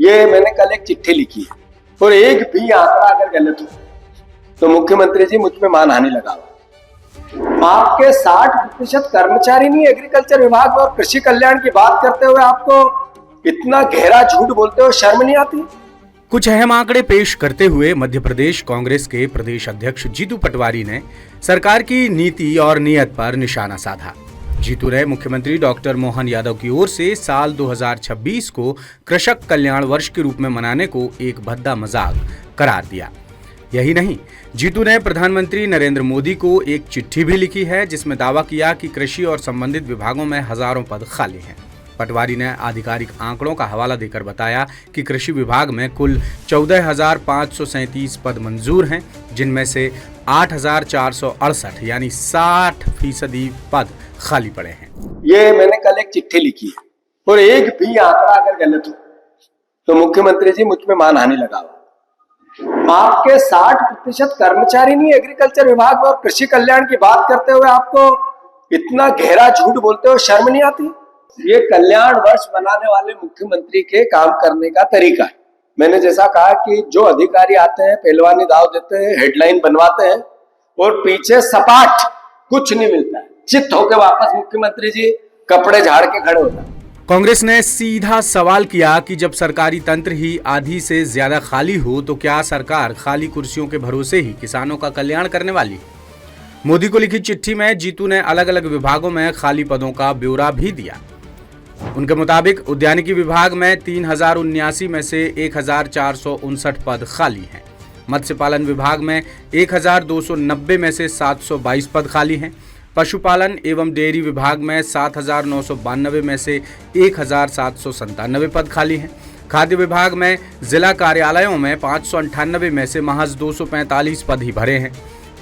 ये मैंने कल एक चिट्ठी लिखी है और एक भी आंकड़ा अगर गलत हो तो मुख्यमंत्री जी मुझ पे मानहानि लगाओ। आपके 60% कर्मचारी नहीं एग्रीकल्चर विभाग में और कृषि कल्याण की बात करते हुए आपको इतना गहरा झूठ बोलते हो शर्म नहीं आती? कुछ अहम आंकड़े पेश करते हुए मध्य प्रदेश कांग्रेस के प्रदेश अध्यक्ष जीतू पटवारी ने सरकार की नीति और नीयत पर निशाना साधा। जीतू ने मुख्यमंत्री डॉक्टर मोहन यादव की ओर से साल 2026 को कृषक कल्याण वर्ष के रूप में मनाने को एक भद्दा मजाक करार दिया। यही नहीं, जीतू ने प्रधानमंत्री नरेंद्र मोदी को एक चिट्ठी भी लिखी है जिसमें दावा किया कि कृषि और संबंधित विभागों में हजारों पद खाली हैं। पटवारी ने आधिकारिक आंकड़ों का हवाला देकर बताया कि कृषि विभाग में कुल 14,537 पद मंजूर हैं, जिनमें से 8,468 यानी 60% पद खाली पड़े हैं। ये मैंने कल एक चिट्ठी लिखी है और एक भी आंकड़ा अगर गलत हो तो मुख्यमंत्री जी मुझ पे मानहानि लगाओ। आपके 60% कर्मचारी नहीं एग्रीकल्चर विभाग में और कृषि कल्याण की बात करते हुए आपको इतना गहरा झूठ बोलते हो शर्म नहीं आती? ये कल्याण वर्ष मनाने वाले मुख्यमंत्री के काम करने का तरीका है। मैंने जैसा कहा कि जो अधिकारी आते हैं पहलवानी दाव देते हैं, हेडलाइन बनवाते हैं और पीछे सपाट कुछ नहीं मिलता है। चित होकर वापस मुख्यमंत्री जी कपड़े झाड़ के खड़े होते हैं। कांग्रेस ने सीधा सवाल किया कि जब सरकारी तंत्र ही आधी से ज्यादा खाली हो तो क्या सरकार खाली कुर्सियों के भरोसे ही किसानों का कल्याण करने वाली है? मोदी को लिखी चिट्ठी में जीतू ने अलग अलग विभागों में खाली पदों का ब्यौरा भी दिया। उनके मुताबिक उद्यानिकी विभाग में 3,079 में से 1,459 पद खाली हैं। मत्स्य पालन विभाग में 1,290 में से 722 पद खाली हैं। पशुपालन एवं डेयरी विभाग में 7,992 में से 1,797 पद खाली हैं। खाद्य विभाग में जिला कार्यालयों में 598 में से महज 245 पद ही भरे हैं।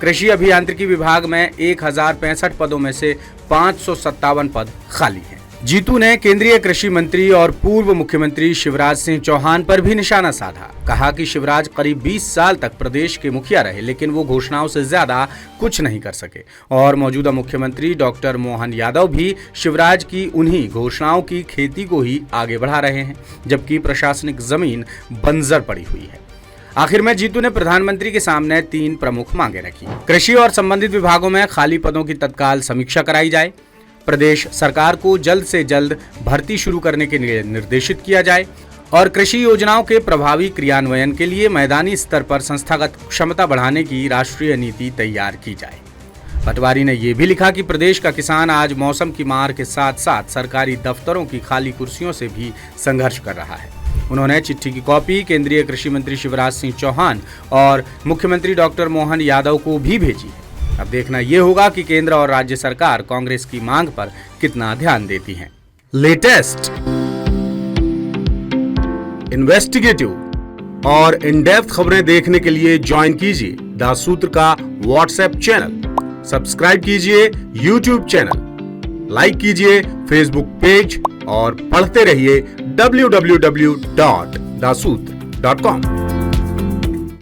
कृषि अभियांत्रिकी विभाग में 1,065 पदों में से 557 पद खाली हैं। जीतू ने केंद्रीय कृषि मंत्री और पूर्व मुख्यमंत्री शिवराज सिंह चौहान पर भी निशाना साधा। कहा कि शिवराज करीब 20 साल तक प्रदेश के मुखिया रहे, लेकिन वो घोषणाओं से ज्यादा कुछ नहीं कर सके और मौजूदा मुख्यमंत्री डॉक्टर मोहन यादव भी शिवराज की उन्हीं घोषणाओं की खेती को ही आगे बढ़ा रहे हैं, जबकि प्रशासनिक जमीन बंजर पड़ी हुई है। आखिर में जीतू ने प्रधानमंत्री के सामने 3 प्रमुख मांगे रखी। कृषि और संबंधित विभागों में खाली पदों की तत्काल समीक्षा कराई जाए, प्रदेश सरकार को जल्द से जल्द भर्ती शुरू करने के लिए निर्देशित किया जाए और कृषि योजनाओं के प्रभावी क्रियान्वयन के लिए मैदानी स्तर पर संस्थागत क्षमता बढ़ाने की राष्ट्रीय नीति तैयार की जाए। पटवारी ने यह भी लिखा कि प्रदेश का किसान आज मौसम की मार के साथ साथ सरकारी दफ्तरों की खाली कुर्सियों से भी संघर्ष कर रहा है। उन्होंने चिट्ठी की कॉपी केंद्रीय कृषि मंत्री शिवराज सिंह चौहान और मुख्यमंत्री डॉक्टर मोहन यादव को भी भेजी है। अब देखना यह होगा कि केंद्र और राज्य सरकार कांग्रेस की मांग पर कितना ध्यान देती है। लेटेस्ट, इन्वेस्टिगेटिव और इन डेप्थ खबरें देखने के लिए ज्वाइन कीजिए द सूत्र का व्हाट्सएप चैनल, सब्सक्राइब कीजिए यूट्यूब चैनल, लाइक कीजिए फेसबुक पेज और पढ़ते रहिए www.daसूत्र.com।